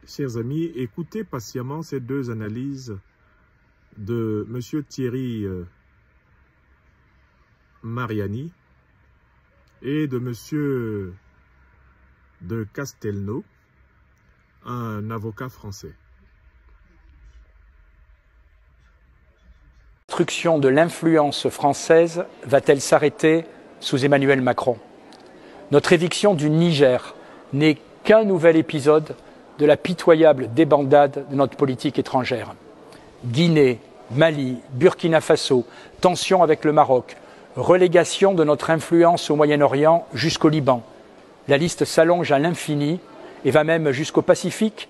Chers amis, écoutez patiemment ces deux analyses de M. Thierry Mariani et de M. de Castelnau, un avocat français. La destruction de l'influence française va-t-elle s'arrêter sous Emmanuel Macron? Notre éviction du Niger n'est qu'un nouvel épisode de la pitoyable débandade de notre politique étrangère. Guinée, Mali, Burkina Faso, tensions avec le Maroc, relégation de notre influence au Moyen-Orient jusqu'au Liban. La liste s'allonge à l'infini et va même jusqu'au Pacifique,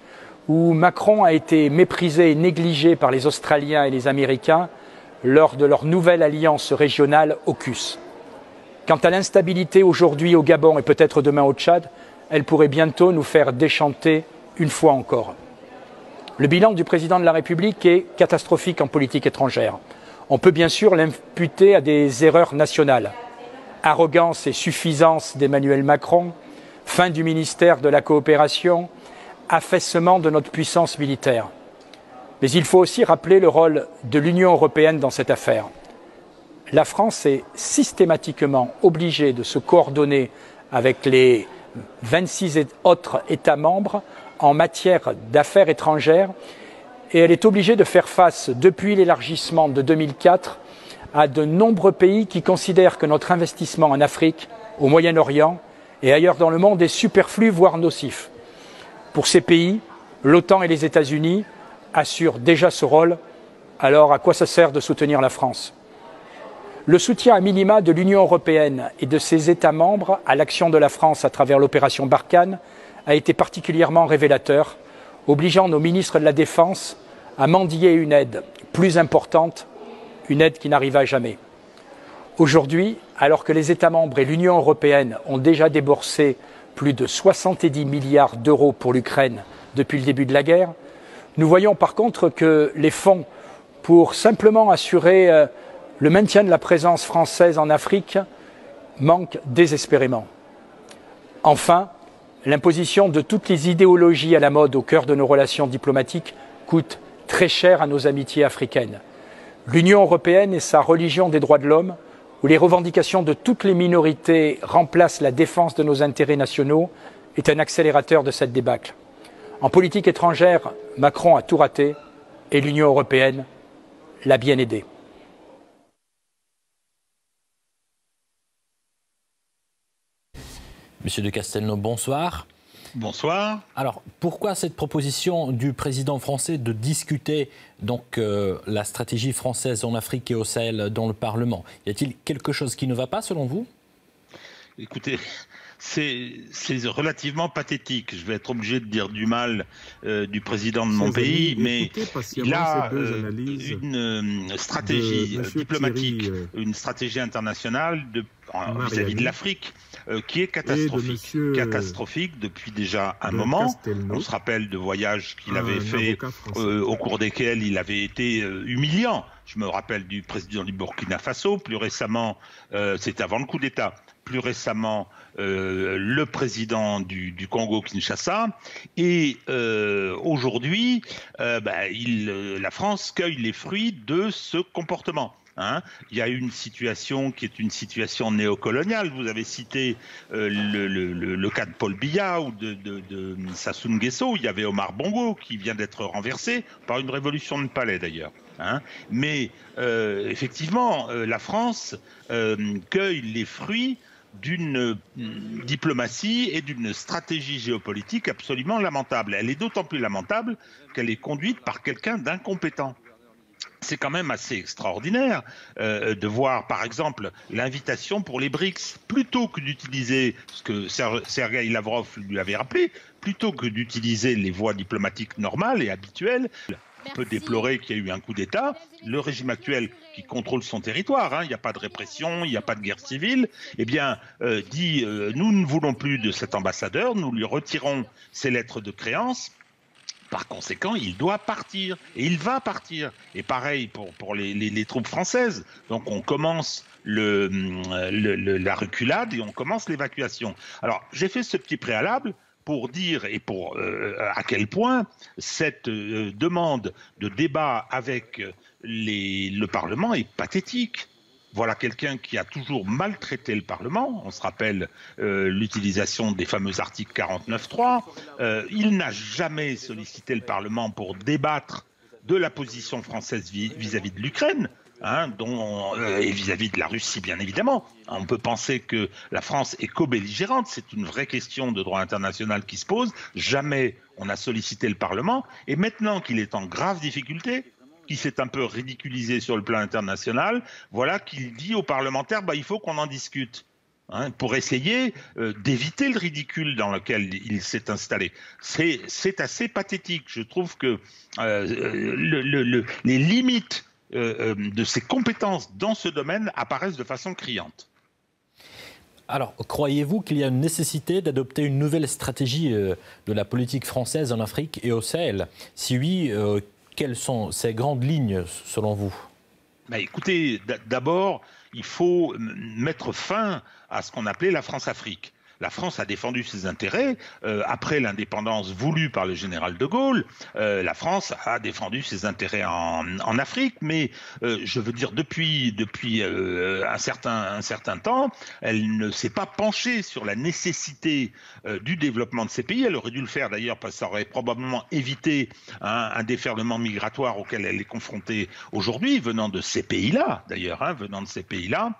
où Macron a été méprisé et négligé par les Australiens et les Américains lors de leur nouvelle alliance régionale AUKUS. Quant à l'instabilité aujourd'hui au Gabon et peut-être demain au Tchad, elle pourrait bientôt nous faire déchanter une fois encore. Le bilan du président de la République est catastrophique en politique étrangère. On peut bien sûr l'imputer à des erreurs nationales. Arrogance et suffisance d'Emmanuel Macron, fin du ministère de la coopération, affaissement de notre puissance militaire. Mais il faut aussi rappeler le rôle de l'Union européenne dans cette affaire. La France est systématiquement obligée de se coordonner avec les 26 autres États membres en matière d'affaires étrangères et elle est obligée de faire face, depuis l'élargissement de 2004, à de nombreux pays qui considèrent que notre investissement en Afrique, au Moyen-Orient et ailleurs dans le monde est superflu, voire nocif. Pour ces pays, l'OTAN et les États-Unis assurent déjà ce rôle, alors à quoi ça sert de soutenir la France? Le soutien à minima de l'Union européenne et de ses États membres à l'action de la France à travers l'opération Barkhane a été particulièrement révélateur, obligeant nos ministres de la Défense à mendier une aide plus importante, une aide qui n'arriva jamais. Aujourd'hui, alors que les États membres et l'Union européenne ont déjà déboursé plus de 70 milliards d'euros pour l'Ukraine depuis le début de la guerre, nous voyons par contre que les fonds pour simplement assurer le maintien de la présence française en Afrique manquent désespérément. Enfin, l'imposition de toutes les idéologies à la mode au cœur de nos relations diplomatiques coûte très cher à nos amitiés africaines. L'Union européenne et sa religion des droits de l'homme, où les revendications de toutes les minorités remplacent la défense de nos intérêts nationaux, est un accélérateur de cette débâcle. En politique étrangère, Macron a tout raté et l'Union européenne l'a bien aidé. Monsieur de Castelnau, bonsoir. Bonsoir. Alors, pourquoi cette proposition du président français de discuter donc la stratégie française en Afrique et au Sahel dans le Parlement? Y a-t-il quelque chose qui ne va pas selon vous? Écoutez, c'est relativement pathétique. Je vais être obligé de dire du mal du président de mon pays, mais il a une stratégie diplomatique, une stratégie internationale vis-à-vis de l'Afrique qui est catastrophique. Catastrophique depuis déjà un moment. On se rappelle de voyages qu'il avait fait au cours desquels il avait été humiliant. Je me rappelle du président du Burkina Faso, plus récemment, c'était avant le coup d'État, plus récemment le président du Congo-Kinshasa. Et aujourd'hui, la France cueille les fruits de ce comportement. Il y a une situation qui est une situation néocoloniale. Vous avez cité le cas de Paul Biya ou de Sassou Nguesso. Il y avait Omar Bongo qui vient d'être renversé par une révolution de palais d'ailleurs. Mais effectivement, la France cueille les fruits d'une diplomatie et d'une stratégie géopolitique absolument lamentable. Elle est d'autant plus lamentable qu'elle est conduite par quelqu'un d'incompétent. C'est quand même assez extraordinaire de voir, par exemple, l'invitation pour les BRICS. Plutôt que d'utiliser ce que Sergueï Lavrov lui avait rappelé, plutôt que d'utiliser les voies diplomatiques normales et habituelles, on peut déplorer qu'il y a eu un coup d'État. Le régime actuel qui contrôle son territoire, il n'y a pas de répression, il n'y a pas de guerre civile, eh bien, dit nous ne voulons plus de cet ambassadeur, nous lui retirons ses lettres de créance. Par conséquent, il doit partir. Et il va partir. Et pareil pour les troupes françaises. Donc on commence la reculade et on commence l'évacuation. Alors j'ai fait ce petit préalable pour dire et pour à quel point cette demande de débat avec le Parlement est pathétique. Voilà quelqu'un qui a toujours maltraité le Parlement. On se rappelle l'utilisation des fameux articles 49.3. Il n'a jamais sollicité le Parlement pour débattre de la position française vis-à-vis de l'Ukraine. Et vis-à-vis de la Russie, bien évidemment. On peut penser que la France est co-belligérante, c'est une vraie question de droit international qui se pose. Jamais on n'a sollicité le Parlement. Et maintenant qu'il est en grave difficulté, qu'il s'est un peu ridiculisé sur le plan international, voilà qu'il dit aux parlementaires, il faut qu'on en discute. Pour essayer d'éviter le ridicule dans lequel il s'est installé. C'est assez pathétique. Je trouve que les limites de ses compétences dans ce domaine apparaissent de façon criante. Alors, croyez-vous qu'il y a une nécessité d'adopter une nouvelle stratégie de la politique française en Afrique et au Sahel? Si oui, quelles sont ces grandes lignes selon vous? Écoutez, d'abord, il faut mettre fin à ce qu'on appelait la France-Afrique. La France a défendu ses intérêts. Après l'indépendance voulue par le général de Gaulle, la France a défendu ses intérêts en Afrique. Mais je veux dire, depuis un certain temps, elle ne s'est pas penchée sur la nécessité du développement de ces pays. Elle aurait dû le faire d'ailleurs parce que ça aurait probablement évité un déferlement migratoire auquel elle est confrontée aujourd'hui, venant de ces pays-là d'ailleurs, venant de ces pays-là.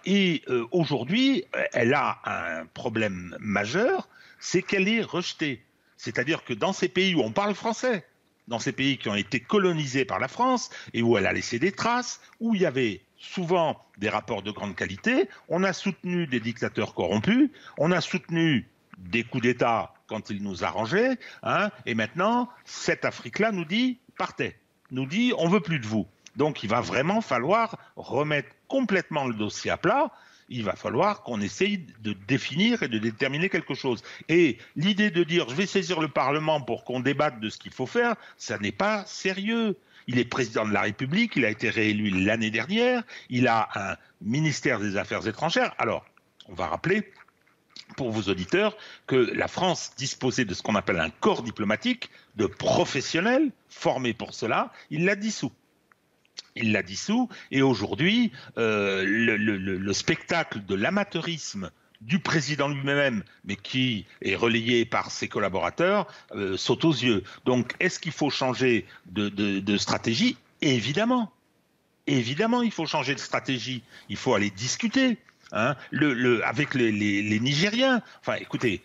Et aujourd'hui, elle a un problème majeur, c'est qu'elle est rejetée. C'est-à-dire que dans ces pays où on parle français, dans ces pays qui ont été colonisés par la France et où elle a laissé des traces, où il y avait souvent des rapports de grande qualité, on a soutenu des dictateurs corrompus, on a soutenu des coups d'État quand ils nous arrangeaient, et maintenant, cette Afrique-là nous dit « partez », nous dit « on veut plus de vous ». Donc il va vraiment falloir remettre complètement le dossier à plat. Il va falloir qu'on essaye de définir et de déterminer quelque chose. Et l'idée de dire « je vais saisir le Parlement pour qu'on débatte de ce qu'il faut faire », ça n'est pas sérieux. Il est président de la République, il a été réélu l'année dernière, il a un ministère des Affaires étrangères. Alors, on va rappeler pour vos auditeurs que la France disposait de ce qu'on appelle un corps diplomatique, de professionnels formés pour cela, il l'a dissous. Il l'a dissous et aujourd'hui, le spectacle de l'amateurisme du président lui-même, mais qui est relayé par ses collaborateurs, saute aux yeux. Donc, est-ce qu'il faut changer de stratégie? Évidemment. Évidemment, il faut changer de stratégie. Il faut aller discuter. Avec les Nigériens. Enfin, écoutez,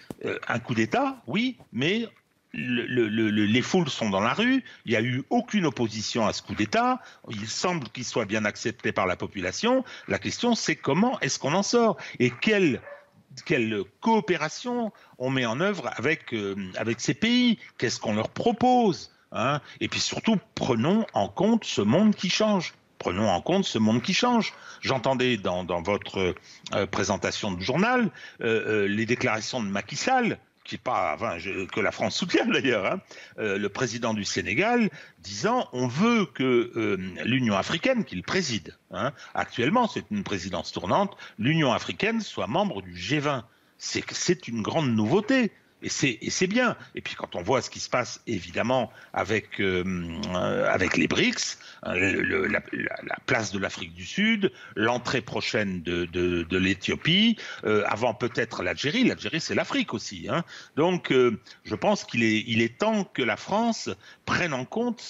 un coup d'État, oui, mais les foules sont dans la rue, il n'y a eu aucune opposition à ce coup d'État, il semble qu'il soit bien accepté par la population. La question, c'est comment est-ce qu'on en sort et quelle coopération on met en œuvre avec ces pays, qu'est-ce qu'on leur propose, et puis surtout, prenons en compte ce monde qui change. Prenons en compte ce monde qui change. J'entendais dans votre présentation de journal les déclarations de Macky Sall, que la France soutient d'ailleurs, le président du Sénégal, disant on veut que l'Union africaine, qu'il préside, actuellement c'est une présidence tournante, l'Union africaine soit membre du G20. C'est une grande nouveauté. Et c'est bien. Et puis quand on voit ce qui se passe évidemment avec les BRICS, la place de l'Afrique du Sud, l'entrée prochaine de l'Éthiopie, avant peut-être l'Algérie. L'Algérie c'est l'Afrique aussi. Donc je pense qu'il est temps que la France prenne en compte